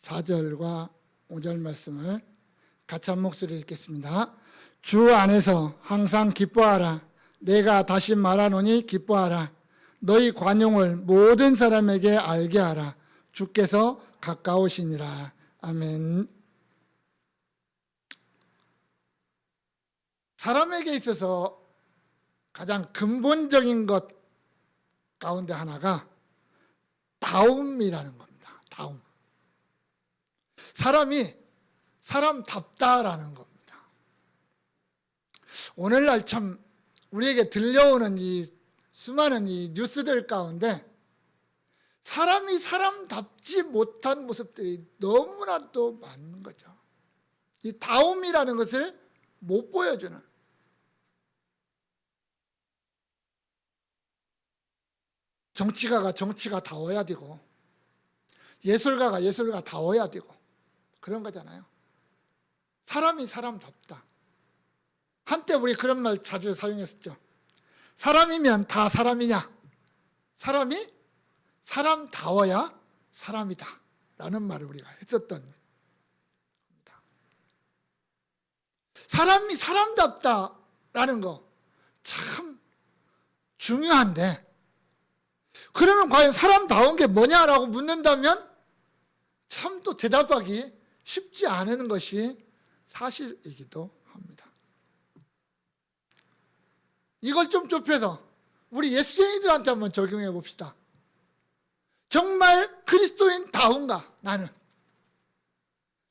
4절과 5절 말씀을 같이 한 목소리로 읽겠습니다. 주 안에서 항상 기뻐하라. 내가 다시 말하노니 기뻐하라. 너희 관용을 모든 사람에게 알게 하라. 주께서 가까우시니라. 아멘. 사람에게 있어서 가장 근본적인 것 가운데 하나가 다움이라는 겁니다. 다움. 사람이 사람답다라는 겁니다. 오늘날 참 우리에게 들려오는 이 수많은 이 뉴스들 가운데 사람이 사람답지 못한 모습들이 너무나도 많은 거죠. 이 다움이라는 것을 못 보여주는, 정치가가 정치가다워야 되고 예술가가 예술가다워야 되고 그런 거잖아요. 사람이 사람답다. 한때 우리 그런 말 자주 사용했었죠. 사람이면 다 사람이냐? 사람이 사람다워야 사람이다 라는 말을 우리가 했었던 겁니다. 사람이 사람답다라는 거 참 중요한데, 그러면 과연 사람다운 게 뭐냐라고 묻는다면 참 또 대답하기 쉽지 않은 것이 사실이기도 합니다. 이걸 좀 좁혀서 우리 예수쟁이들한테 한번 적용해 봅시다. 정말 그리스도인다운가?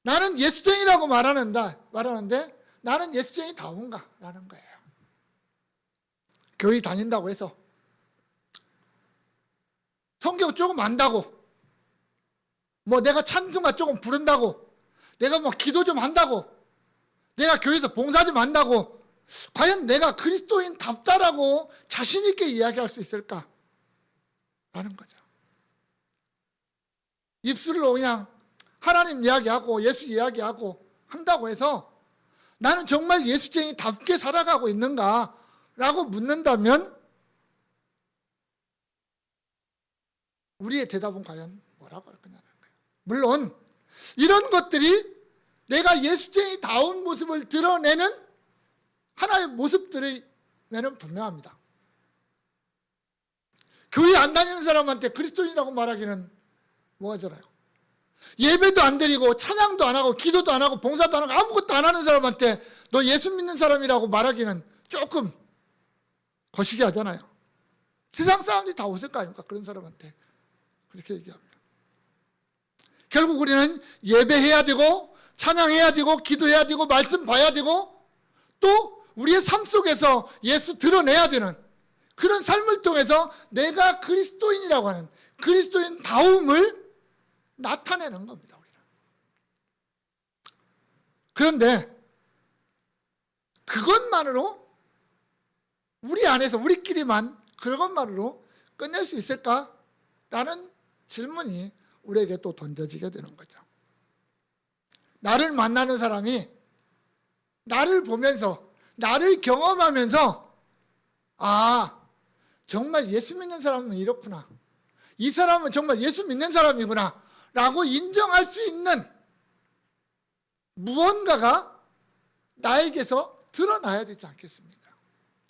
나는 예수쟁이라고 말하는데 나는 예수쟁이다운가? 라는 거예요. 교회 다닌다고 해서 성경 조금 안다고, 뭐 내가 찬송가 조금 부른다고, 내가 뭐 기도 좀 한다고, 내가 교회에서 봉사 좀 한다고 과연 내가 그리스도인답다라고 자신 있게 이야기할 수 있을까? 라는 거죠. 입술로 그냥 하나님 이야기하고 예수 이야기하고 한다고 해서 나는 정말 예수쟁이답게 살아가고 있는가? 라고 묻는다면 우리의 대답은 과연 뭐라고 할 거냐는 거예요. 물론 이런 것들이 내가 예수쟁이다운 모습을 드러내는 하나의 모습들이면 분명합니다. 교회 안 다니는 사람한테 그리스도인이라고 말하기는 뭐하잖아요. 예배도 안 드리고 찬양도 안 하고 기도도 안 하고 봉사도 안 하고 아무것도 안 하는 사람한테 너 예수 믿는 사람이라고 말하기는 조금 거시기 하잖아요. 세상 사람들이 다 웃을 거 아닙니까? 그런 사람한테 그렇게 얘기합니다. 결국 우리는 예배해야 되고 찬양해야 되고 기도해야 되고 말씀 봐야 되고 또 우리의 삶 속에서 예수 드러내야 되는 그런 삶을 통해서 내가 그리스도인이라고 하는 그리스도인다움을 나타내는 겁니다. 우리는. 그런데 그것만으로 우리 안에서 우리끼리만 그것만으로 끝낼 수 있을까라는 질문이 우리에게 또 던져지게 되는 거죠. 나를 만나는 사람이 나를 보면서 나를 경험하면서 아, 정말 예수 믿는 사람은 이렇구나. 이 사람은 정말 예수 믿는 사람이구나 라고 인정할 수 있는 무언가가 나에게서 드러나야 되지 않겠습니까?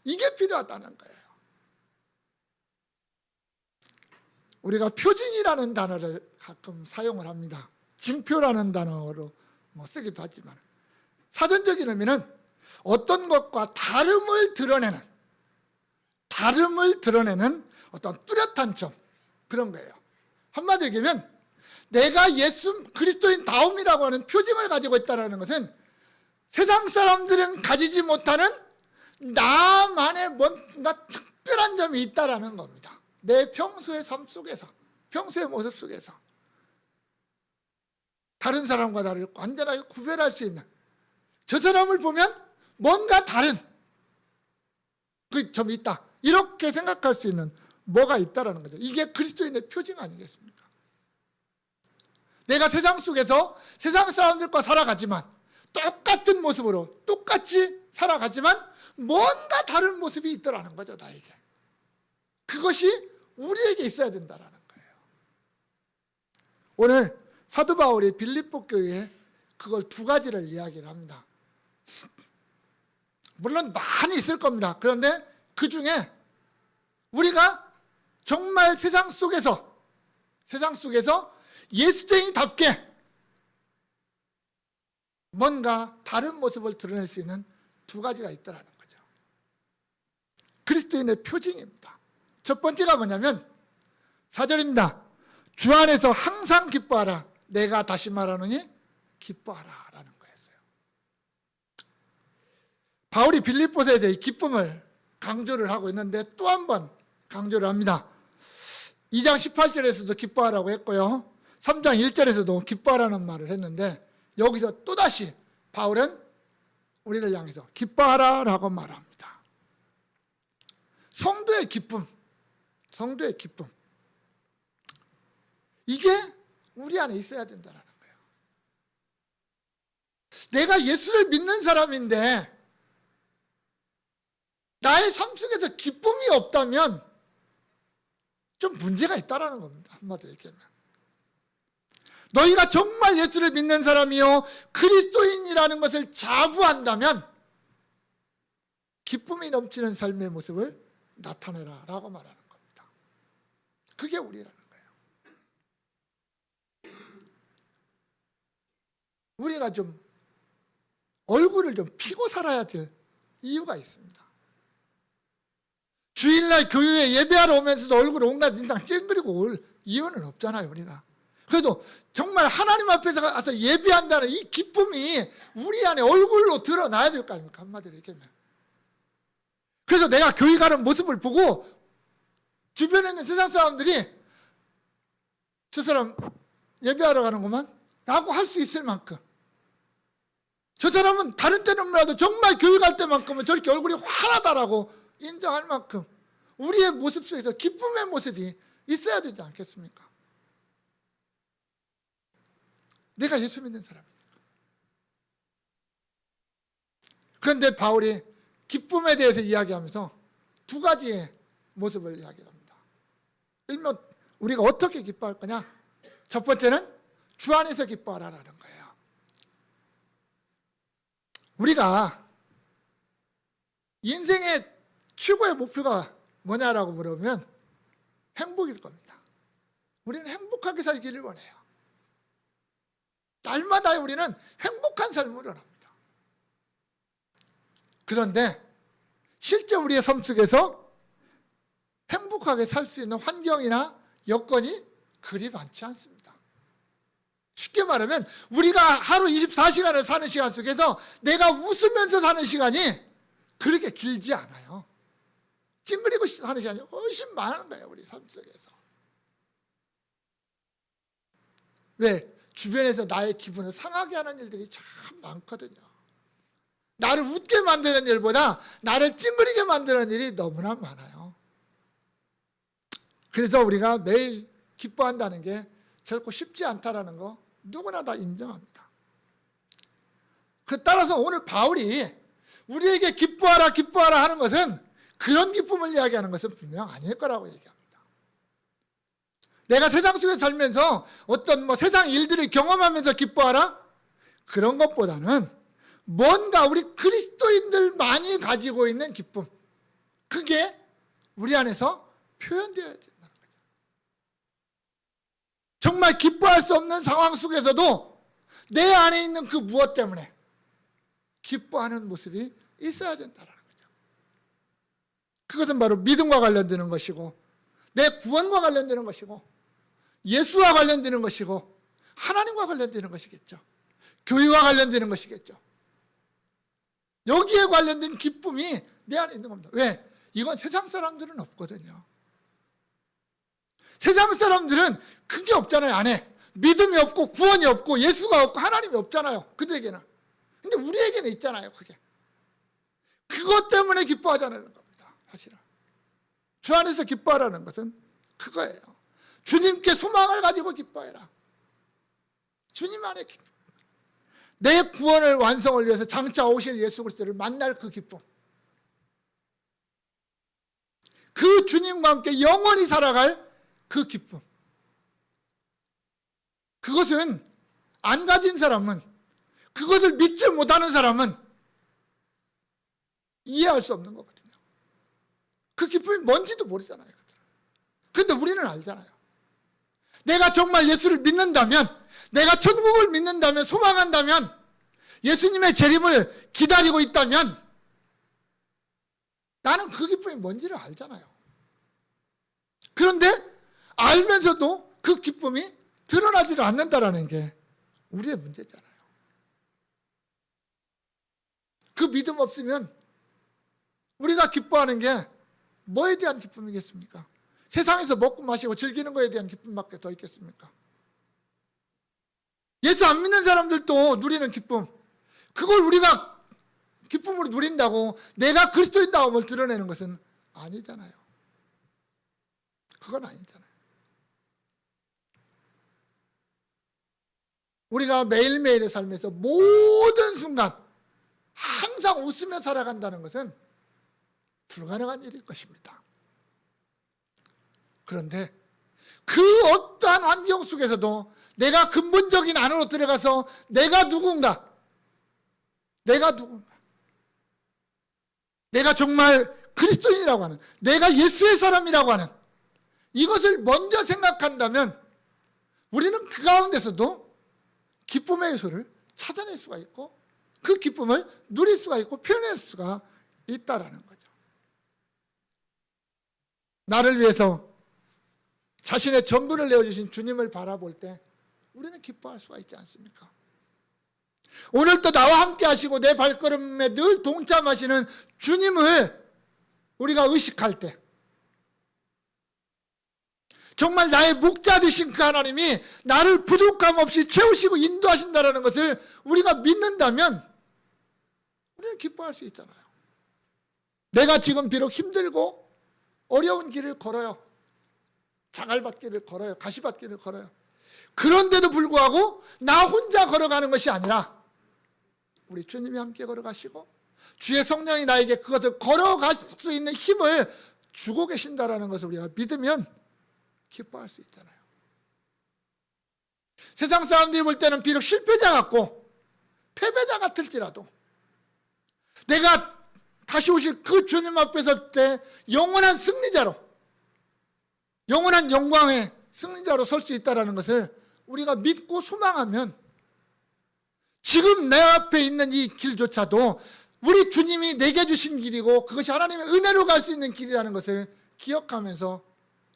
이게 필요하다는 거예요. 우리가 표징이라는 단어를 가끔 사용을 합니다. 징표라는 단어로 쓰기도 하지만 사전적인 의미는 어떤 것과 다름을 드러내는 어떤 뚜렷한 점, 그런 거예요. 한마디로 얘기하면 내가 예수 그리스도인다움이라고 하는 표징을 가지고 있다는 것은 세상 사람들은 가지지 못하는 나만의 뭔가 특별한 점이 있다는 겁니다. 내 평소의 삶 속에서, 평소의 모습 속에서 다른 사람과 나를 완전하게 구별할 수 있는, 저 사람을 보면 뭔가 다른 그 점이 있다, 이렇게 생각할 수 있는 뭐가 있다라는 거죠. 이게 그리스도인의 표징 아니겠습니까? 내가 세상 속에서 세상 사람들과 살아가지만 똑같은 모습으로 똑같이 살아가지만 뭔가 다른 모습이 있더라는 거죠. 나에게. 그것이 우리에게 있어야 된다는 거예요. 오늘 사도 바울이 빌립보 교회에 그걸 두 가지를 이야기를 합니다. 물론 많이 있을 겁니다. 그런데 그 중에 우리가 정말 세상 속에서 예수쟁이답게 뭔가 다른 모습을 드러낼 수 있는 두 가지가 있더라는 거죠. 그리스도인의 표징입니다. 첫 번째가 뭐냐면 4절입니다. 주 안에서 항상 기뻐하라. 내가 다시 말하노니 기뻐하라 라는 거였어요. 바울이 빌립보서에서 이 기쁨을 강조를 하고 있는데 또 한 번 강조를 합니다. 2장 18절에서도 기뻐하라고 했고요. 3장 1절에서도 기뻐하라는 말을 했는데 여기서 또다시 바울은 우리를 향해서 기뻐하라 라고 말합니다. 성도의 기쁨, 이게 우리 안에 있어야 된다는 거예요. 내가 예수를 믿는 사람인데 나의 삶 속에서 기쁨이 없다면 좀 문제가 있다는 겁니다. 한마디로 얘기하면. 너희가 정말 예수를 믿는 사람이요 그리스도인이라는 것을 자부한다면 기쁨이 넘치는 삶의 모습을 나타내라 라고 말하는 겁니다. 그게 우리라는 거예요. 우리가 좀 얼굴을 좀 피고 살아야 될 이유가 있습니다. 주일날 교회에 예배하러 오면서도 얼굴 온갖 인상 찡그리고 올 이유는 없잖아요, 우리가. 그래도 정말 하나님 앞에서 가서 예배한다는 이 기쁨이 우리 안에 얼굴로 드러나야 될 거 아닙니까? 한마디로 얘기하면. 그래서 내가 교회 가는 모습을 보고 주변에 있는 세상 사람들이 저 사람 예배하러 가는구만 라고 할 수 있을 만큼, 저 사람은 다른 때는 몰라도 정말 교회 갈 때만큼은 저렇게 얼굴이 환하다라고 인정할 만큼 우리의 모습 속에서 기쁨의 모습이 있어야 되지 않겠습니까? 내가 예수 믿는 사람이니까. 그런데 바울이 기쁨에 대해서 이야기하면서 두 가지의 모습을 이야기합니다. 일명 우리가 어떻게 기뻐할 거냐? 첫 번째는 주 안에서 기뻐하라는 거예요. 우리가 인생의 최고의 목표가 뭐냐라고 물으면 행복일 겁니다. 우리는 행복하게 살기를 원해요. 날마다 우리는 행복한 삶을 원합니다. 그런데 실제 우리의 삶 속에서 행복하게 살 수 있는 환경이나 여건이 그리 많지 않습니다. 쉽게 말하면 우리가 하루 24시간을 사는 시간 속에서 내가 웃으면서 사는 시간이 그렇게 길지 않아요. 찡그리고 사는 시간이 훨씬 많은 거예요, 우리 삶 속에서. 왜? 주변에서 나의 기분을 상하게 하는 일들이 참 많거든요. 나를 웃게 만드는 일보다 나를 찡그리게 만드는 일이 너무나 많아요. 그래서 우리가 매일 기뻐한다는 게 결코 쉽지 않다라는 거 누구나 다 인정합니다. 따라서 오늘 바울이 우리에게 기뻐하라 기뻐하라 하는 것은 그런 기쁨을 이야기하는 것은 분명 아닐 거라고 얘기합니다. 내가 세상 속에 살면서 어떤 세상 일들을 경험하면서 기뻐하라? 그런 것보다는 뭔가 우리 그리스도인들만이 가지고 있는 기쁨, 그게 우리 안에서 표현되어야 된다는 거죠. 정말 기뻐할 수 없는 상황 속에서도 내 안에 있는 그 무엇 때문에 기뻐하는 모습이 있어야 된다는 거죠. 그것은 바로 믿음과 관련되는 것이고 내 구원과 관련되는 것이고 예수와 관련되는 것이고 하나님과 관련되는 것이겠죠. 교회와 관련되는 것이겠죠. 여기에 관련된 기쁨이 내 안에 있는 겁니다. 왜? 이건 세상 사람들은 없거든요. 세상 사람들은 그게 없잖아요, 안에. 믿음이 없고 구원이 없고 예수가 없고 하나님이 없잖아요, 그들에게는. 근데 우리에게는 있잖아요, 그게. 그것 때문에 기뻐하자는 겁니다, 사실은. 주 안에서 기뻐하라는 것은 그거예요. 주님께 소망을 가지고 기뻐해라. 주님 안에 내 구원을 완성을 위해서 장차 오실 예수 그리스도를 만날 그 기쁨, 그 주님과 함께 영원히 살아갈 그 기쁨, 그것은 안 가진 사람은, 그것을 믿지 못하는 사람은 이해할 수 없는 거거든요. 그 기쁨이 뭔지도 모르잖아요. 그런데 우리는 알잖아요. 내가 정말 예수를 믿는다면, 내가 천국을 믿는다면, 소망한다면, 예수님의 재림을 기다리고 있다면 나는 그 기쁨이 뭔지를 알잖아요. 그런데 알면서도 그 기쁨이 드러나지를 않는다라는 게 우리의 문제잖아요. 그 믿음 없으면 우리가 기뻐하는 게 뭐에 대한 기쁨이겠습니까? 세상에서 먹고 마시고 즐기는 거에 대한 기쁨밖에 더 있겠습니까? 예수 안 믿는 사람들도 누리는 기쁨, 그걸 우리가 기쁨으로 누린다고 내가 그리스도인다움을 드러내는 것은 아니잖아요. 그건 아니잖아요. 우리가 매일매일의 삶에서 모든 순간 항상 웃으며 살아간다는 것은 불가능한 일일 것입니다. 그런데 그 어떠한 환경 속에서도 내가 근본적인 안으로 들어가서 내가 누군가, 내가 정말 그리스도인이라고 하는, 내가 예수의 사람이라고 하는 이것을 먼저 생각한다면 우리는 그 가운데서도 기쁨의 요소를 찾아낼 수가 있고 그 기쁨을 누릴 수가 있고 표현할 수가 있다라는 거죠. 나를 위해서 자신의 전부를 내어주신 주님을 바라볼 때 우리는 기뻐할 수가 있지 않습니까? 오늘도 나와 함께 하시고 내 발걸음에 늘 동참하시는 주님을 우리가 의식할 때, 정말 나의 목자 되신 그 하나님이 나를 부족함 없이 채우시고 인도하신다는 것을 우리가 믿는다면 우리는 기뻐할 수 있잖아요. 내가 지금 비록 힘들고 어려운 길을 걸어요. 자갈밭길을 걸어요. 가시밭길을 걸어요. 그런데도 불구하고 나 혼자 걸어가는 것이 아니라 우리 주님이 함께 걸어가시고 주의 성령이 나에게 그것을 걸어갈 수 있는 힘을 주고 계신다는 것을 우리가 믿으면 기뻐할 수 있잖아요. 세상 사람들이 볼 때는 비록 실패자 같고 패배자 같을지라도 내가 다시 오실 그 주님 앞에 설 때 영원한 승리자로, 영원한 영광의 승리자로 설 수 있다는 것을 우리가 믿고 소망하면 지금 내 앞에 있는 이 길조차도 우리 주님이 내게 주신 길이고 그것이 하나님의 은혜로 갈 수 있는 길이라는 것을 기억하면서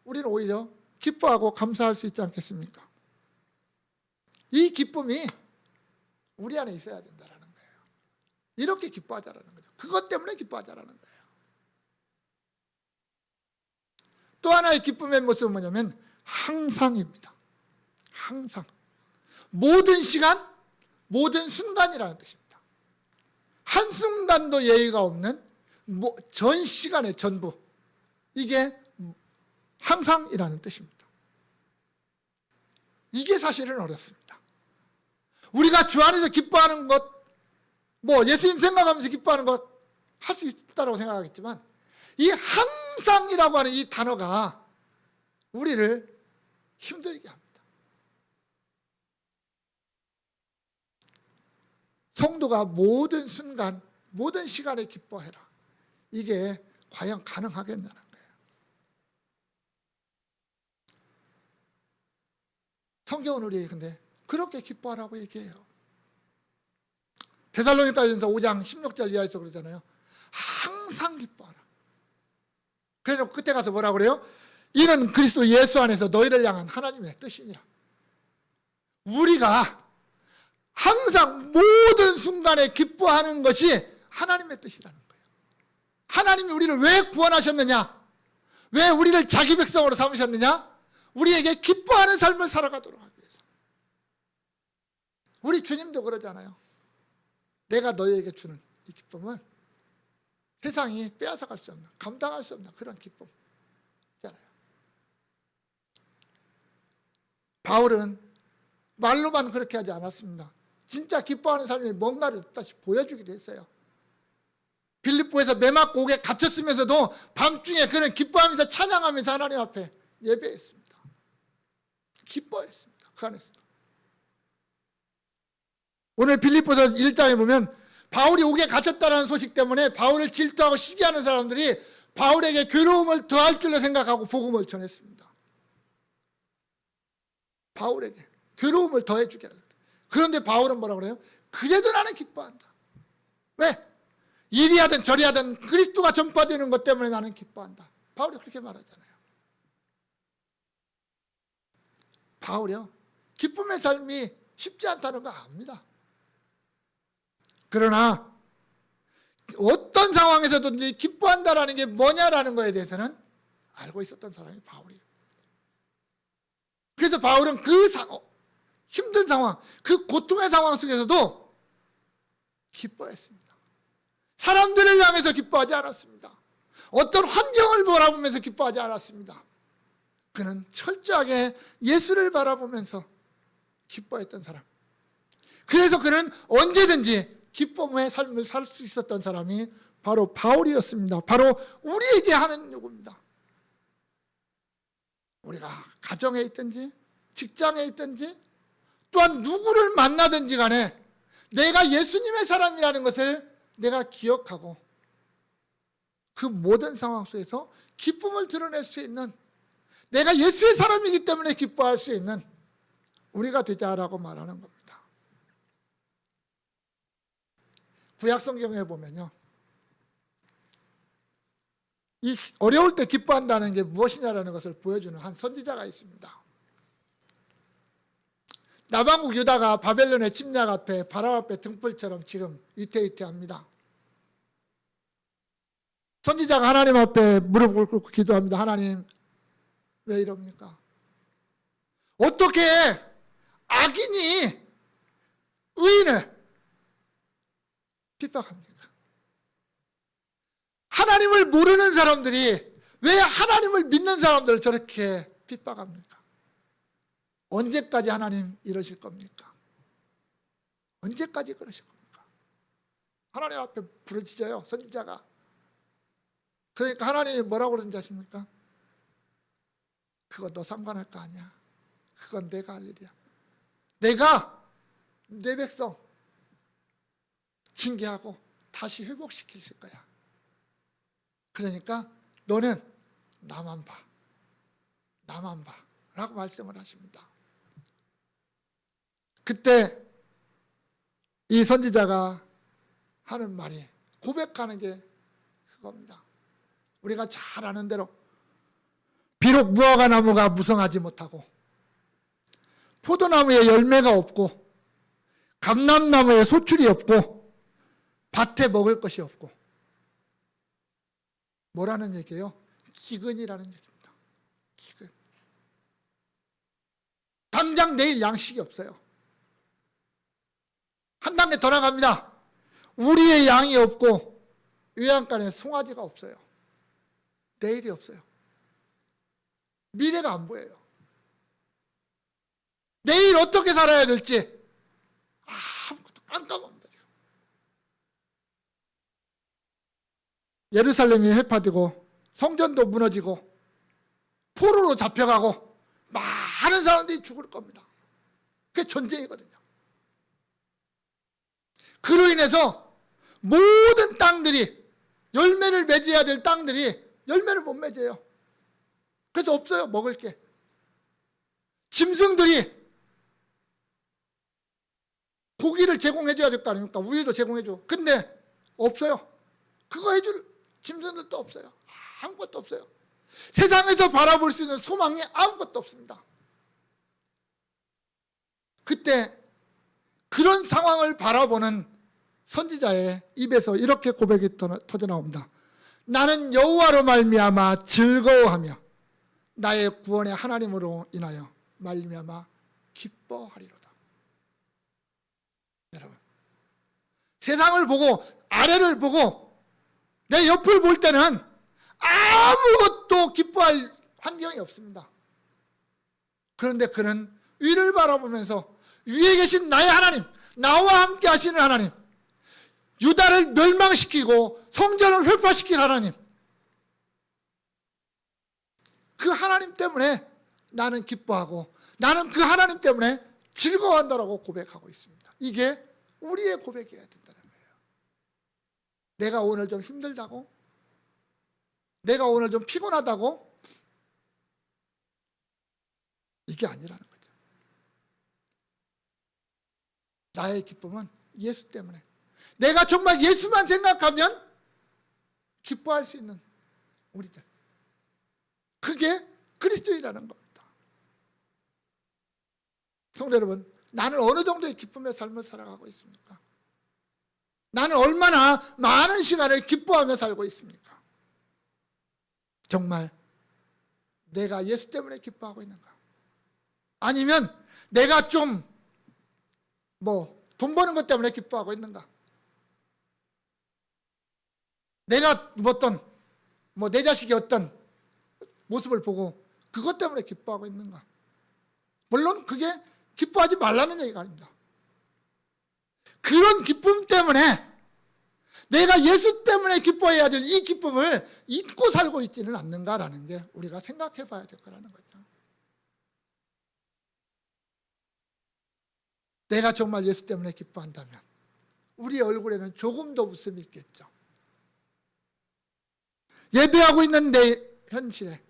우리는 오히려 기뻐하고 감사할 수 있지 않겠습니까? 이 기쁨이 우리 안에 있어야 된다는 거예요. 이렇게 기뻐하자라는 거죠. 그것 때문에 기뻐하자라는 거예요. 또 하나의 기쁨의 모습은 뭐냐면 항상입니다. 항상. 모든 시간, 모든 순간이라는 뜻입니다. 한순간도 예의가 없는 전 시간의 전부. 이게 항상이라는 뜻입니다. 이게 사실은 어렵습니다. 우리가 주 안에서 기뻐하는 것, 예수님 생각하면서 기뻐하는 것 할 수 있다고 생각하겠지만 이 항상이라고 하는 이 단어가 우리를 힘들게 합니다. 성도가 모든 순간, 모든 시간에 기뻐해라. 이게 과연 가능하겠냐는 거예요. 성경은 우리에게 근데 그렇게 기뻐하라고 얘기해요. 데살로니가전서 5장 16절 이하에서 그러잖아요. 항상 기뻐하라. 그래서 그때 가서 뭐라 그래요? 이는 그리스도 예수 안에서 너희를 향한 하나님의 뜻이니라. 우리가 항상 모든 순간에 기뻐하는 것이 하나님의 뜻이라는 거예요. 하나님이 우리를 왜 구원하셨느냐? 왜 우리를 자기 백성으로 삼으셨느냐? 우리에게 기뻐하는 삶을 살아가도록 하기 위해서. 우리 주님도 그러잖아요. 내가 너희에게 주는 이 기쁨은 세상이 빼앗아갈 수 없는, 감당할 수 없는 그런 기쁨이잖아요. 바울은 말로만 그렇게 하지 않았습니다. 진짜 기뻐하는 삶이 뭔가를 다시 보여주기도 했어요. 빌립보에서 매 맞고 옥에 갇혔으면서도 밤중에 그는 기뻐하면서 찬양하면서 하나님 앞에 예배했습니다. 기뻐했습니다. 그 안에서. 오늘 빌립보서 1장에 보면 바울이 옥에 갇혔다는 소식 때문에 바울을 질투하고 시기하는 사람들이 바울에게 괴로움을 더할 줄로 생각하고 복음을 전했습니다. 바울에게 괴로움을 더해주게 하려고. 그런데 바울은 뭐라고 그래요? 그래도 나는 기뻐한다. 왜? 이리 하든 저리 하든 그리스도가 전파되는 것 때문에 나는 기뻐한다. 바울이 그렇게 말하잖아요. 바울이요, 기쁨의 삶이 쉽지 않다는 거 압니다. 그러나 어떤 상황에서든지 기뻐한다라는 게 뭐냐라는 거에 대해서는 알고 있었던 사람이 바울이에요. 그래서 바울은 그 힘든 상황, 그 고통의 상황 속에서도 기뻐했습니다. 사람들을 향해서 기뻐하지 않았습니다. 어떤 환경을 바라보면서 기뻐하지 않았습니다. 그는 철저하게 예수를 바라보면서 기뻐했던 사람. 그래서 그는 언제든지 기쁨의 삶을 살 수 있었던 사람이 바로 바울이었습니다. 바로 우리에게 하는 요구입니다. 우리가 가정에 있든지 직장에 있든지 또한 누구를 만나든지 간에 내가 예수님의 사람이라는 것을 내가 기억하고 그 모든 상황 속에서 기쁨을 드러낼 수 있는, 내가 예수의 사람이기 때문에 기뻐할 수 있는 우리가 되자라고 말하는 겁니다. 구약 성경에 보면요, 이 어려울 때 기뻐한다는 게 무엇이냐라는 것을 보여주는 한 선지자가 있습니다. 남왕국 유다가 바벨론의 침략 앞에 바로 앞에 등불처럼 지금 위태위태합니다. 선지자가 하나님 앞에 무릎을 꿇고 기도합니다. 하나님, 왜 이럽니까? 어떻게 악인이 의인을 핍박합니까? 하나님을 모르는 사람들이 왜 하나님을 믿는 사람들을 저렇게 핍박합니까? 언제까지 하나님 이러실 겁니까? 언제까지 그러실 겁니까? 하나님 앞에 부르짖어요, 선지자가. 그러니까 하나님이 뭐라고 그러는지 아십니까? 그건 너 상관할 거 아니야. 그건 내가 할 일이야. 내가 내 백성 징계하고 다시 회복시킬 거야. 그러니까 너는 나만 봐. 나만 봐. 라고 말씀을 하십니다. 그때 이 선지자가 하는 말이, 고백하는 게 그겁니다. 우리가 잘 아는 대로 비록 무화과 나무가 무성하지 못하고 포도나무에 열매가 없고 감람나무에 소출이 없고 밭에 먹을 것이 없고, 뭐라는 얘기예요? 기근이라는 얘기입니다. 기근. 당장 내일 양식이 없어요. 한 단계 더 나갑니다. 우리의 양이 없고 외양간에 송아지가 없어요. 내일이 없어요. 미래가 안 보여요. 내일 어떻게 살아야 될지 아무것도 깜깜합니다. 지금. 예루살렘이 해파되고 성전도 무너지고 포로로 잡혀가고 많은 사람들이 죽을 겁니다. 그게 전쟁이거든요. 그로 인해서 모든 땅들이, 열매를 맺어야 될 땅들이 열매를 못 맺어요. 그래서 없어요, 먹을 게. 짐승들이 고기를 제공해줘야 될 거 아닙니까? 우유도 제공해줘. 근데 없어요. 그거 해줄 짐승들도 없어요. 아무것도 없어요. 세상에서 바라볼 수 있는 소망이 아무것도 없습니다. 그때 그런 상황을 바라보는 선지자의 입에서 이렇게 고백이 터져 나옵니다. 나는 여호와로 말미암아 즐거워하며 나의 구원의 하나님으로 인하여 말미암아 기뻐하리로다. 여러분, 세상을 보고 아래를 보고 내 옆을 볼 때는 아무것도 기뻐할 환경이 없습니다. 그런데 그는 위를 바라보면서 위에 계신 나의 하나님, 나와 함께 하시는 하나님, 유다를 멸망시키고 성전을 회파시킨 하나님, 그 하나님 때문에 나는 기뻐하고 나는 그 하나님 때문에 즐거워한다라고 고백하고 있습니다. 이게 우리의 고백이어야 된다는 거예요. 내가 오늘 좀 힘들다고? 내가 오늘 좀 피곤하다고? 이게 아니라는 거죠. 나의 기쁨은 예수 때문에. 내가 정말 예수만 생각하면 기뻐할 수 있는 우리들. 그게 그리스도인이라는 겁니다. 성도 여러분, 나는 어느 정도의 기쁨의 삶을 살아가고 있습니까? 나는 얼마나 많은 시간을 기뻐하며 살고 있습니까? 정말 내가 예수 때문에 기뻐하고 있는가? 아니면 내가 좀 돈 버는 것 때문에 기뻐하고 있는가? 내가 내 자식이 어떤 모습을 보고 그것 때문에 기뻐하고 있는가? 물론 그게 기뻐하지 말라는 얘기가 아닙니다. 그런 기쁨 때문에 내가 예수 때문에 기뻐해야 될 이 기쁨을 잊고 살고 있지는 않는가라는 게 우리가 생각해 봐야 될 거라는 거죠. 내가 정말 예수 때문에 기뻐한다면 우리 얼굴에는 조금 더 웃음이 있겠죠. 예배하고 있는 내 현실에,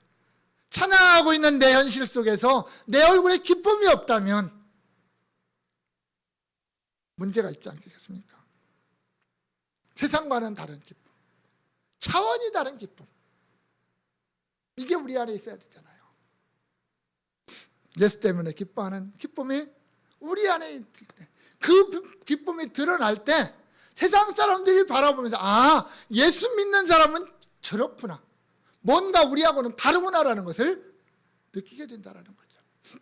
찬양하고 있는 내 현실 속에서 내 얼굴에 기쁨이 없다면 문제가 있지 않겠습니까? 세상과는 다른 기쁨, 차원이 다른 기쁨, 이게 우리 안에 있어야 되잖아요. 예수 때문에 기뻐하는 기쁨이 우리 안에 있을 때, 그 기쁨이 드러날 때 세상 사람들이 바라보면서 예수 믿는 사람은 저렇구나, 뭔가 우리하고는 다르구나라는 것을 느끼게 된다는 거죠.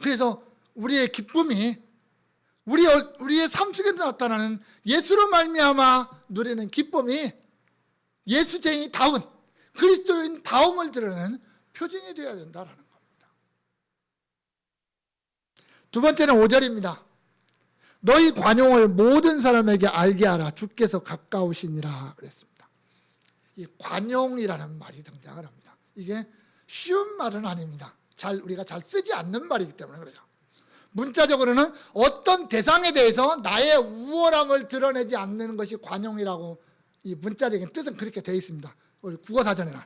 그래서 우리의 기쁨이 우리의 삶 속에서 나타나는 예수로 말미암아 누리는 기쁨이 예수쟁이다운 그리스도인다움을 드러내는 표징이 되어야 된다는 겁니다. 두 번째는 5절입니다. 너희 관용을 모든 사람에게 알게 하라. 주께서 가까우시니라 그랬습니다. 이 관용이라는 말이 등장을 합니다. 이게 쉬운 말은 아닙니다. 우리가 잘 쓰지 않는 말이기 때문에 그래요. 문자적으로는 어떤 대상에 대해서 나의 우월함을 드러내지 않는 것이 관용이라고, 이 문자적인 뜻은 그렇게 되어 있습니다. 우리 국어사전에는.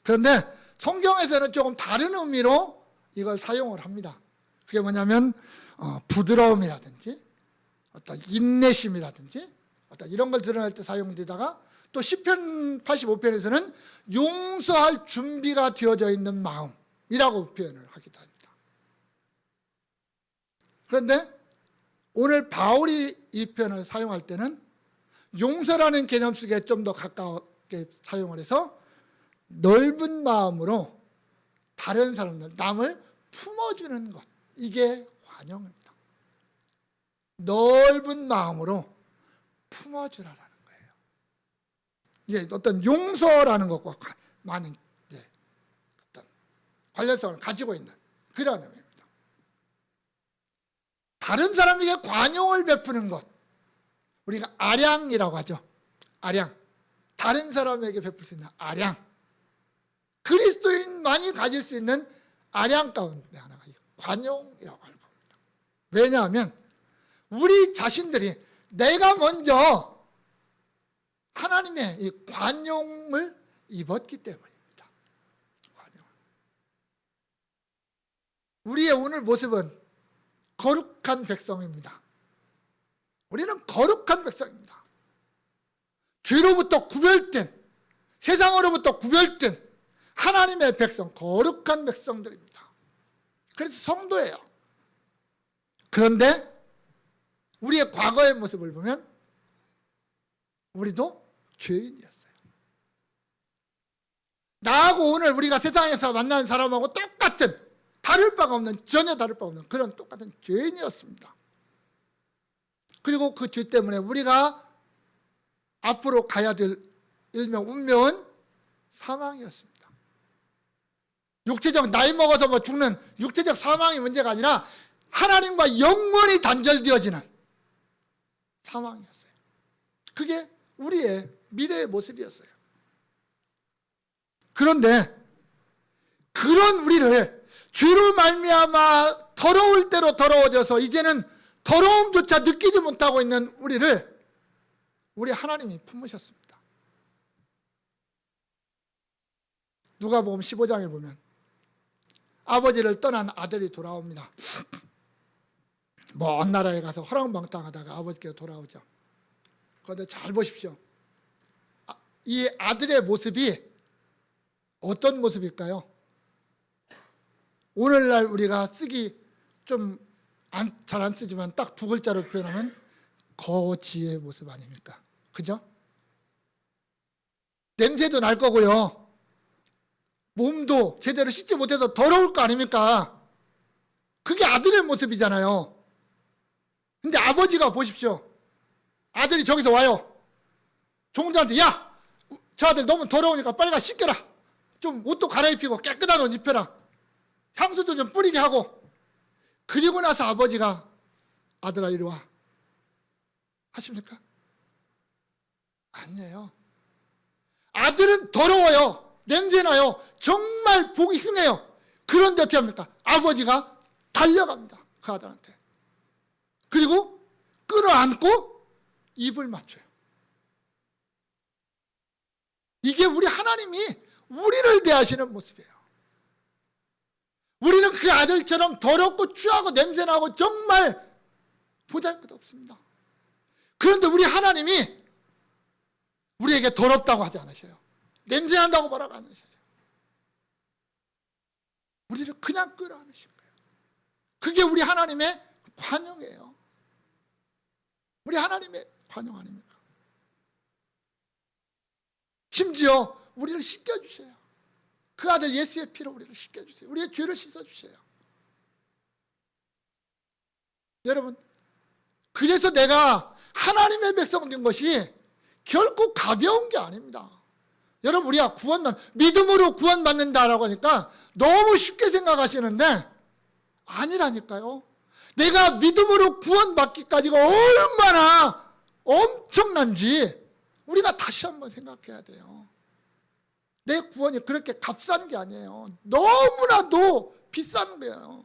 그런데 성경에서는 조금 다른 의미로 이걸 사용을 합니다. 그게 뭐냐면 부드러움이라든지 어떤 인내심이라든지 어떤 이런 걸 드러낼 때 사용되다가, 또 시편 85편에서는 용서할 준비가 되어져 있는 마음이라고 표현을 하기도 합니다. 그런데 오늘 바울이 이 표현을 사용할 때는 용서라는 개념 속에 좀 더 가깝게 사용을 해서 넓은 마음으로 다른 사람들, 남을 품어주는 것, 이게 관용입니다. 넓은 마음으로 품어주라라는 거예요. 이게 어떤 용서라는 것과 많은 어떤 관련성을 가지고 있는 그런 의미입니다. 다른 사람에게 관용을 베푸는 것, 우리가 아량이라고 하죠. 아량, 다른 사람에게 베풀 수 있는 아량, 그리스도인만이 가질 수 있는 아량 가운데 하나가 관용이라고 하는 겁니다. 왜냐하면 우리 자신들이 내가 먼저 하나님의 이 관용을 입었기 때문입니다. 관용. 우리의 오늘 모습은 거룩한 백성입니다. 우리는 거룩한 백성입니다. 죄로부터 구별된, 세상으로부터 구별된 하나님의 백성, 거룩한 백성들입니다. 그래서 성도예요. 그런데 우리의 과거의 모습을 보면 우리도 죄인이었어요. 나하고 오늘 우리가 세상에서 만나는 사람하고 똑같은, 다를 바가 없는, 전혀 다를 바가 없는 그런 똑같은 죄인이었습니다. 그리고 그 죄 때문에 우리가 앞으로 가야 될 운명은 사망이었습니다. 육체적, 나이 먹어서 죽는 육체적 사망이 문제가 아니라 하나님과 영원히 단절되어지는 사망이었어요. 그게 우리의 미래의 모습이었어요. 그런데 그런 우리를 죄로 말미암아 더러울 대로 더러워져서 이제는 더러움조차 느끼지 못하고 있는 우리를 우리 하나님이 품으셨습니다. 누가복음 15장에 보면 아버지를 떠난 아들이 돌아옵니다. 먼 나라에 가서 허랑방탕하다가 아버지께로 돌아오죠. 그런데 잘 보십시오. 이 아들의 모습이 어떤 모습일까요? 오늘날 우리가 쓰기 좀 잘 안 쓰지만 딱 두 글자로 표현하면 거지의 모습 아닙니까? 그죠? 냄새도 날 거고요. 몸도 제대로 씻지 못해서 더러울 거 아닙니까? 그게 아들의 모습이잖아요. 근데 아버지가 보십시오. 아들이 저기서 와요. 종자한테 야! 저 아들 너무 더러우니까 빨리 가 씻겨라. 좀 옷도 갈아입히고 깨끗한 옷 입혀라. 향수도 좀 뿌리게 하고. 그리고 나서 아버지가 아들아 이리 와 하십니까? 아니에요. 아들은 더러워요. 냄새나요. 정말 보기 흉해요. 그런데 어떻게 합니까? 아버지가 달려갑니다. 그 아들한테. 그리고 끌어안고 입을 맞춰요. 이게 우리 하나님이 우리를 대하시는 모습이에요. 우리는 그 아들처럼 더럽고 추하고 냄새나고 정말 보잘것 없습니다. 그런데 우리 하나님이 우리에게 더럽다고 하지 않으셔요. 냄새난다고 뭐라고 안 하셔요. 우리를 그냥 끌어안으신 거예요. 그게 우리 하나님의 관용이에요. 우리 하나님의 관용 아닙니까? 심지어 우리를 씻겨주셔요. 그 아들 예수의 피로 우리를 씻겨주세요. 우리의 죄를 씻어주세요. 여러분, 그래서 내가 하나님의 백성 된 것이 결코 가벼운 게 아닙니다. 여러분, 우리가 믿음으로 구원받는다라고 하니까 너무 쉽게 생각하시는데 아니라니까요. 내가 믿음으로 구원받기까지가 얼마나 엄청난지 우리가 다시 한번 생각해야 돼요. 내 구원이 그렇게 값싼 게 아니에요. 너무나도 비싼 거예요.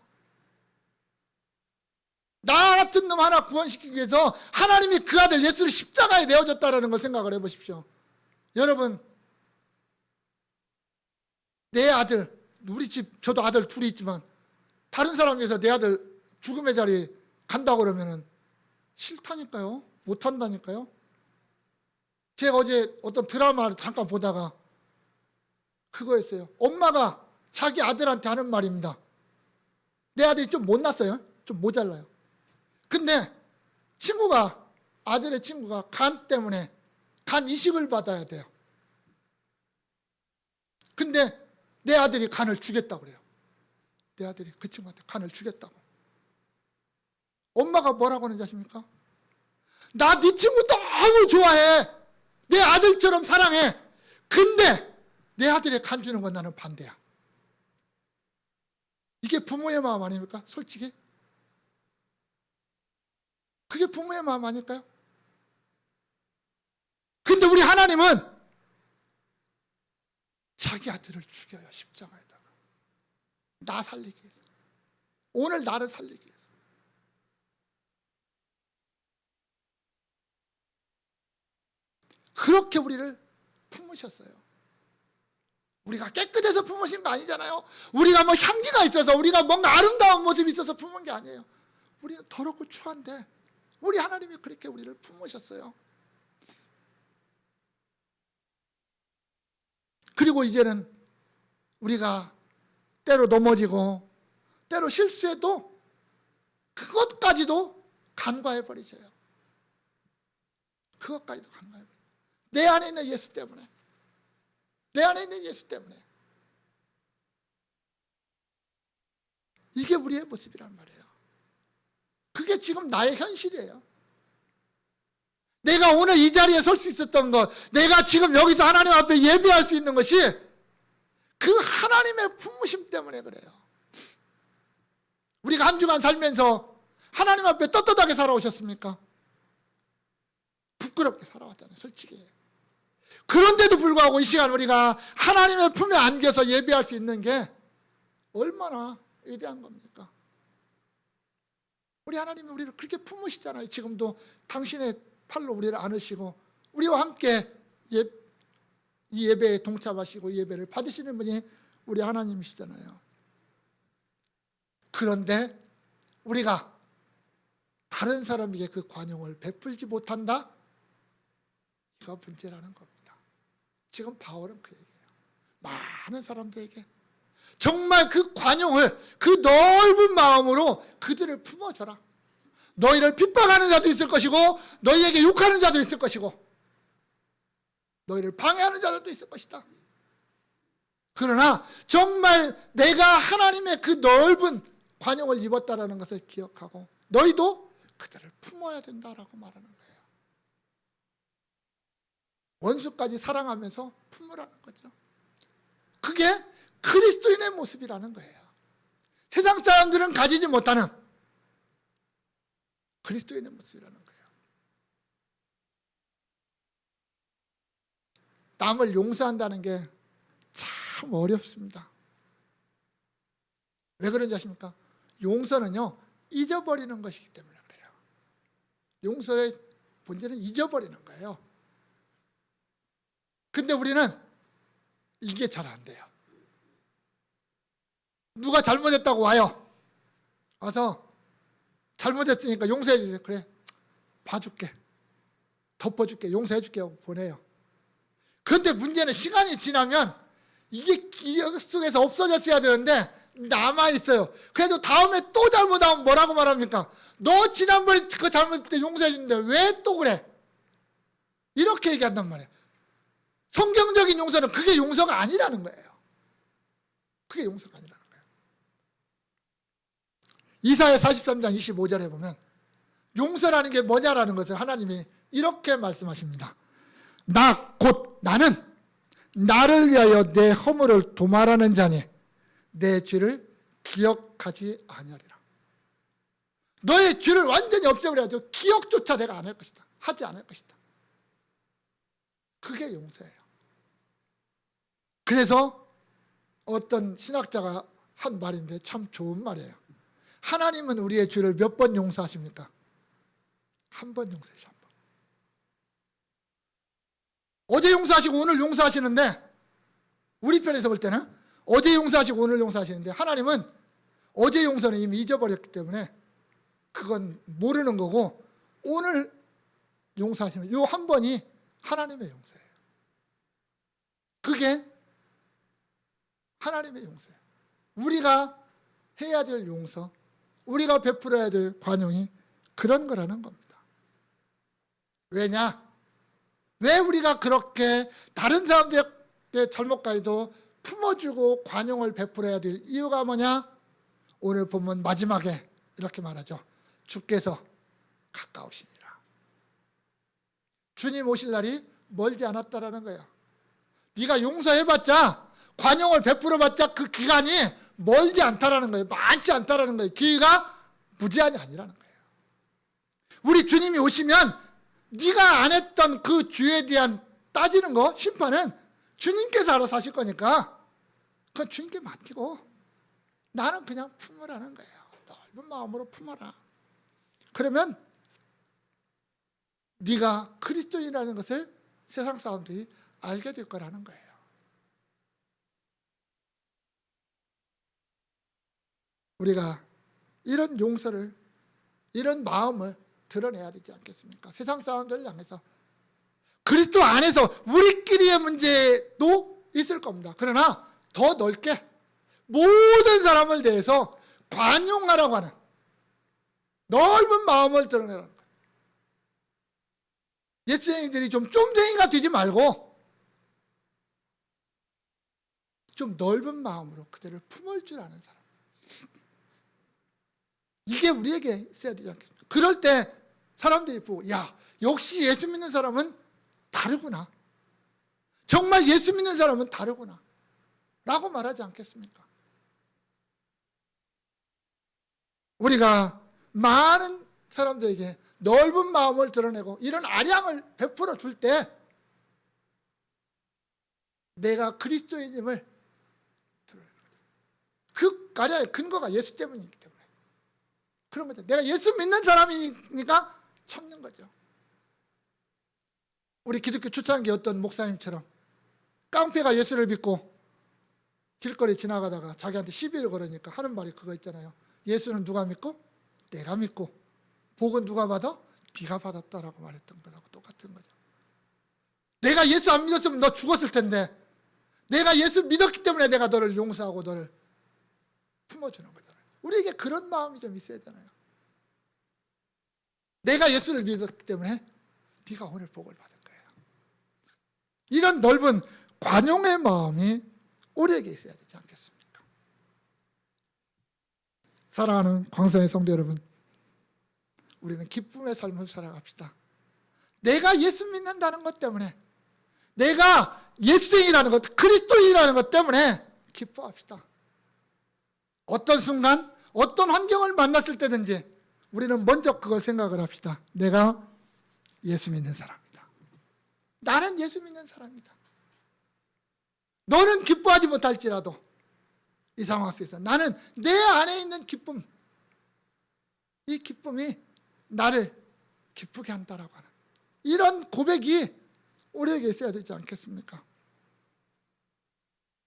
나 같은 놈 하나 구원시키기 위해서 하나님이 그 아들 예수를 십자가에 내어줬다라는 걸 생각을 해보십시오. 여러분, 내 아들, 우리 집 저도 아들 둘이 있지만 다른 사람 위해서 내 아들 죽음의 자리 간다고 그러면 싫다니까요. 못한다니까요. 제가 어제 어떤 드라마를 잠깐 보다가 그거였어요. 엄마가 자기 아들한테 하는 말입니다. 내 아들이 좀 못났어요. 좀 모자라요. 근데 아들의 친구가 간 때문에 간 이식을 받아야 돼요. 근데 내 아들이 간을 주겠다고 그래요. 내 아들이 그 친구한테 간을 주겠다고. 엄마가 뭐라고 하는지 아십니까? 나 네 친구 너무 좋아해. 내 아들처럼 사랑해. 근데 내 아들의 간 주는 건 나는 반대야. 이게 부모의 마음 아닙니까? 솔직히. 그게 부모의 마음 아닐까요? 근데 우리 하나님은 자기 아들을 죽여요. 십자가에다가. 나 살리기 위해서. 오늘 나를 살리기 위해서. 그렇게 우리를 품으셨어요. 우리가 깨끗해서 품으신 거 아니잖아요. 우리가 뭐 향기가 있어서 우리가 뭔가 아름다운 모습이 있어서 품은 게 아니에요. 우리는 더럽고 추한데 우리 하나님이 그렇게 우리를 품으셨어요. 그리고 이제는 우리가 때로 넘어지고 때로 실수해도 그것까지도 간과해 버리세요. 그것까지도 간과해 버려요. 내 안에 있는 예수 때문에. 내 안에 있는 예수 때문에. 이게 우리의 모습이란 말이에요. 그게 지금 나의 현실이에요. 내가 오늘 이 자리에 설 수 있었던 것, 내가 지금 여기서 하나님 앞에 예배할 수 있는 것이 그 하나님의 품으심 때문에 그래요. 우리가 한 주간 살면서 하나님 앞에 떳떳하게 살아오셨습니까? 부끄럽게 살아왔잖아요, 솔직히. 그런데도 불구하고 이 시간 우리가 하나님의 품에 안겨서 예배할 수 있는 게 얼마나 위대한 겁니까? 우리 하나님이 우리를 그렇게 품으시잖아요. 지금도 당신의 팔로 우리를 안으시고 우리와 함께 이 예배에 동참하시고 예배를 받으시는 분이 우리 하나님이시잖아요. 그런데 우리가 다른 사람에게 그 관용을 베풀지 못한다? 이거 문제라는 겁니다. 지금 바울은 그 얘기예요. 많은 사람들에게 정말 그 관용을 그 넓은 마음으로 그들을 품어줘라. 너희를 핍박하는 자도 있을 것이고 너희에게 욕하는 자도 있을 것이고 너희를 방해하는 자들도 있을 것이다. 그러나 정말 내가 하나님의 그 넓은 관용을 입었다라는 것을 기억하고 너희도 그들을 품어야 된다라고 말하는 거예요. 원수까지 사랑하면서 품으라는 거죠. 그게 그리스도인의 모습이라는 거예요. 세상 사람들은 가지지 못하는 그리스도인의 모습이라는 거예요. 남을 용서한다는 게 참 어렵습니다. 왜 그런지 아십니까? 용서는요, 잊어버리는 것이기 때문에 그래요. 용서의 본질은 잊어버리는 거예요. 근데 우리는 이게 잘 안 돼요. 누가 잘못했다고 와요. 와서 잘못했으니까 용서해 주세요. 그래, 봐줄게. 덮어줄게. 용서해 줄게 하고 보내요. 그런데 문제는 시간이 지나면 이게 기억 속에서 없어졌어야 되는데 남아있어요. 그래도 다음에 또 잘못하면 뭐라고 말합니까? 너 지난번에 그 잘못할 때 용서해 주는데 왜 또 그래? 이렇게 얘기한단 말이에요. 성경적인 용서는 그게 용서가 아니라는 거예요. 그게 용서가 아니라는 거예요. 이사야 43장 25절에 보면 용서라는 게 뭐냐라는 것을 하나님이 이렇게 말씀하십니다. 나는 나를 위하여 내 허물을 도말하는 자니 내 죄를 기억하지 아니하리라. 너의 죄를 완전히 없애버려야죠. 기억조차 내가 안 할 것이다. 하지 않을 것이다. 그게 용서예요. 그래서 어떤 신학자가 한 말인데 참 좋은 말이에요. 하나님은 우리의 죄를 몇 번 용서하십니까? 한 번 용서하시죠. 한 번. 어제 용서하시고 오늘 용서하시는데 우리 편에서 볼 때는 어제 용서하시고 오늘 용서하시는데 하나님은 어제 용서는 이미 잊어버렸기 때문에 그건 모르는 거고 오늘 용서하시는 요 한 번이 하나님의 용서예요. 그게 하나님의 용서예요. 우리가 해야 될 용서, 우리가 베풀어야 될 관용이 그런 거라는 겁니다. 왜냐? 왜 우리가 그렇게 다른 사람들의 잘못까지도 품어주고 관용을 베풀어야 될 이유가 뭐냐? 오늘 본문 마지막에 이렇게 말하죠. 주께서 가까우시니라. 주님 오실 날이 멀지 않았다라는 거예요. 네가 용서해봤자, 관용을 베풀어봤자 그 기간이 멀지 않다라는 거예요. 많지 않다라는 거예요. 기회가 무제한이 아니라는 거예요. 우리 주님이 오시면 네가 안 했던 그 죄에 대한 따지는 거, 심판은 주님께서 알아서 하실 거니까 그건 주님께 맡기고 나는 그냥 품으라는 거예요. 넓은 마음으로 품어라. 그러면 네가 그리스도인이라는 것을 세상 사람들이 알게 될 거라는 거예요. 우리가 이런 용서를, 이런 마음을 드러내야 되지 않겠습니까? 세상 사람들을 향해서. 그리스도 안에서 우리끼리의 문제도 있을 겁니다. 그러나 더 넓게 모든 사람을 대해서 관용하라고 하는 넓은 마음을 드러내라는 거예요. 예수쟁이들이 좀 쫌생이가 되지 말고 좀 넓은 마음으로 그들을 품을 줄 아는 사람. 이게 우리에게 있어야 되지 않겠습니까? 그럴 때 사람들이 보고 야, 역시 예수 믿는 사람은 다르구나. 정말 예수 믿는 사람은 다르구나. 라고 말하지 않겠습니까? 우리가 많은 사람들에게 넓은 마음을 드러내고 이런 아량을 베풀어 줄 때 내가 그런 거죠. 내가 예수 믿는 사람이니까 참는 거죠. 우리 기독교 초창기 어떤 목사님처럼 깡패가 예수를 믿고 길거리 지나가다가 자기한테 시비를 걸으니까 하는 말이 그거 있잖아요. 예수는 누가 믿고? 내가 믿고. 복은 누가 받아? 네가 받았다라고 말했던 거하고 똑같은 거죠. 내가 예수 안 믿었으면 너 죽었을 텐데 내가 예수 믿었기 때문에 내가 너를 용서하고 너를 품어주는 거잖아요. 우리에게 그런 마음이 좀 있어야 되잖아요. 내가 예수를 믿었기 때문에 네가 오늘 복을 받을 거예요. 이런 넓은 관용의 마음이 우리에게 있어야 되지 않겠습니까? 사랑하는 광성의 성도 여러분, 우리는 기쁨의 삶을 살아갑시다. 내가 예수 믿는다는 것 때문에, 내가 예수쟁이라는 것, 그리스도인이라는 것 때문에 기뻐합시다. 어떤 순간, 어떤 환경을 만났을 때든지 우리는 먼저 그걸 생각을 합시다. 내가 예수 믿는 사람이다. 나는 예수 믿는 사람이다. 너는 기뻐하지 못할지라도 이 상황 속에서 나는 내 안에 있는 기쁨, 이 기쁨이 나를 기쁘게 한다라고 하는 이런 고백이 우리에게 있어야 되지 않겠습니까?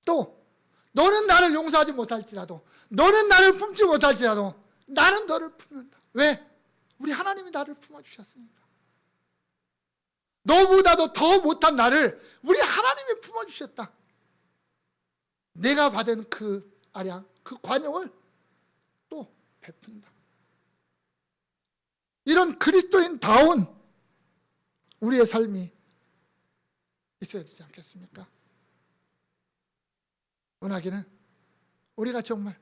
또 너는 나를 용서하지 못할지라도, 너는 나를 품지 못할지라도 나는 너를 품는다. 왜? 우리 하나님이 나를 품어주셨으니까. 너보다도 더 못한 나를 우리 하나님이 품어주셨다. 내가 받은 그 아량, 그 관용을 또 베푼다. 이런 그리스도인다운 우리의 삶이 있어야 되지 않겠습니까? 원하기는 우리가 정말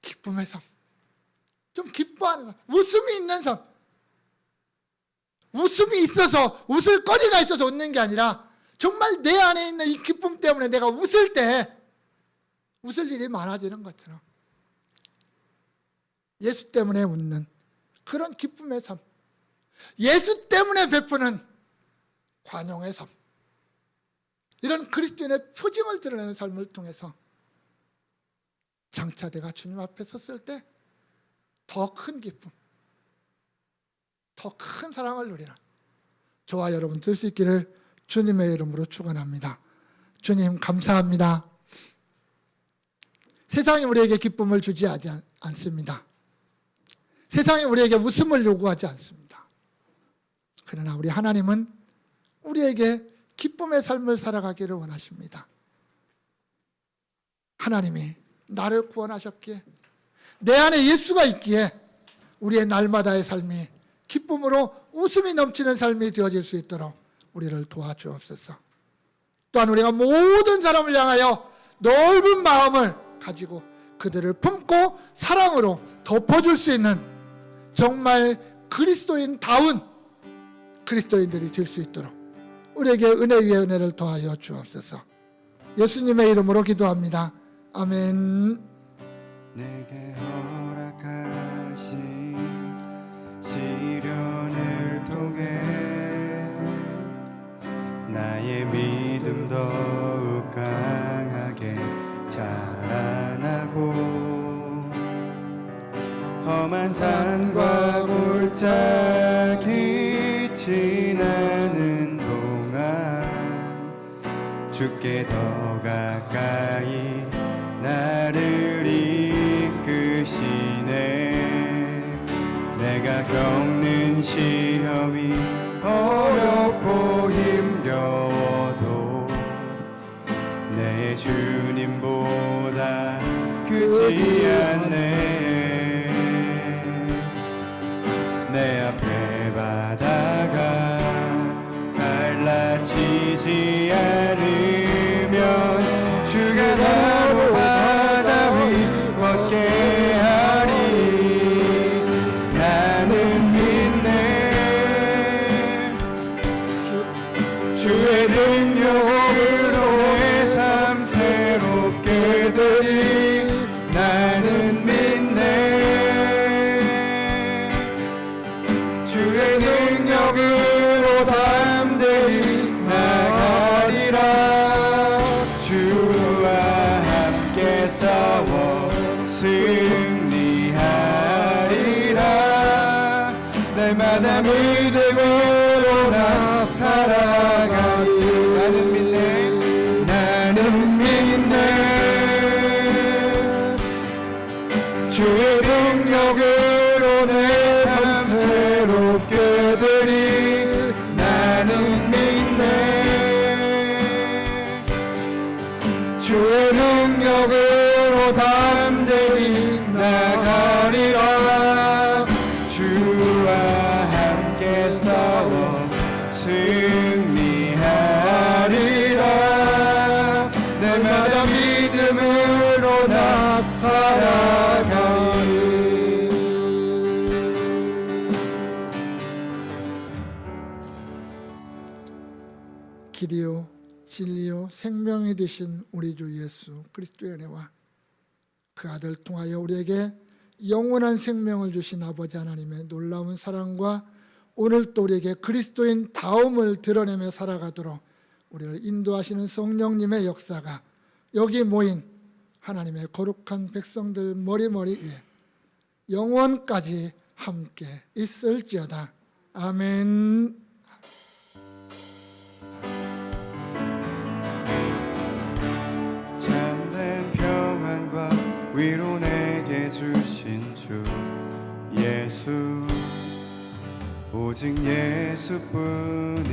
기쁨의 삶, 좀 기뻐하는 삶, 웃음이 있는 삶, 웃음이 있어서, 웃을 거리가 있어서 웃는 게 아니라 정말 내 안에 있는 이 기쁨 때문에 내가 웃을 때 웃을 일이 많아지는 것처럼 예수 때문에 웃는 그런 기쁨의 삶, 예수 때문에 베푸는 관용의 삶, 이런 그리스도인의 표징을 드러내는 삶을 통해서 장차 내가 주님 앞에 섰을 때 더 큰 기쁨, 더 큰 사랑을 누리는 저와 여러분 될 수 있기를 주님의 이름으로 축원합니다. 주님 감사합니다. 세상이 우리에게 기쁨을 주지 않습니다. 세상이 우리에게 웃음을 요구하지 않습니다. 그러나 우리 하나님은 우리에게 기쁨의 삶을 살아가기를 원하십니다. 하나님이 나를 구원하셨기에, 내 안에 예수가 있기에 우리의 날마다의 삶이 기쁨으로 웃음이 넘치는 삶이 되어질 수 있도록 우리를 도와주옵소서. 또한 우리가 모든 사람을 향하여 넓은 마음을 가지고 그들을 품고 사랑으로 덮어줄 수 있는 정말 그리스도인다운 그리스도인들이 될 수 있도록 우리에게 은혜 위에 은혜를 더하여 주옵소서. 예수님의 이름으로 기도합니다. 아멘. 내게 허락하신 시련을 통해 나의 믿음 더욱 강하게 자라나고 험한 산과 골짜기 지나는 동안 주께 더 가까이 나를 이끄시네. 내가 겪는 시험이 어렵고 힘겨워도 내 주님보다 크지 않네. 내 앞에 바다가 갈라치지 않으면 주가 나로 바다 위 걷게 하리. 나는 믿네. 주의 능력으로 내 삶 새롭게 되리. 나는 믿네. 주의 능력으로 담대히 나가리라. 주와 함께 싸워 승리하리라. 날마다 믿음으로 나 살아가리. 나는 믿네, 나는 믿네. 주의 능력으로 내 삶 새롭게 되리. 나는 믿네. 주의 능력으로 담대히 나가리라. 주와 함께 싸워 승리하리라. 날마다 믿음으로 나 살아가리. 길이요 진리요 생명이 되신 우리 주 예수 그리스도의 은혜와 그 아들 통하여 우리에게 영원한 생명을 주신 아버지 하나님의 놀라운 사랑과 오늘 또 우리에게 그리스도인 다움을 드러내며 살아가도록 우리를 인도하시는 성령님의 역사가 여기 모인 하나님의 거룩한 백성들 머리머리 위에 영원까지 함께 있을지어다. 아멘. 참된 평안과 위로 내게 주신 주 예수, 오직 예수뿐이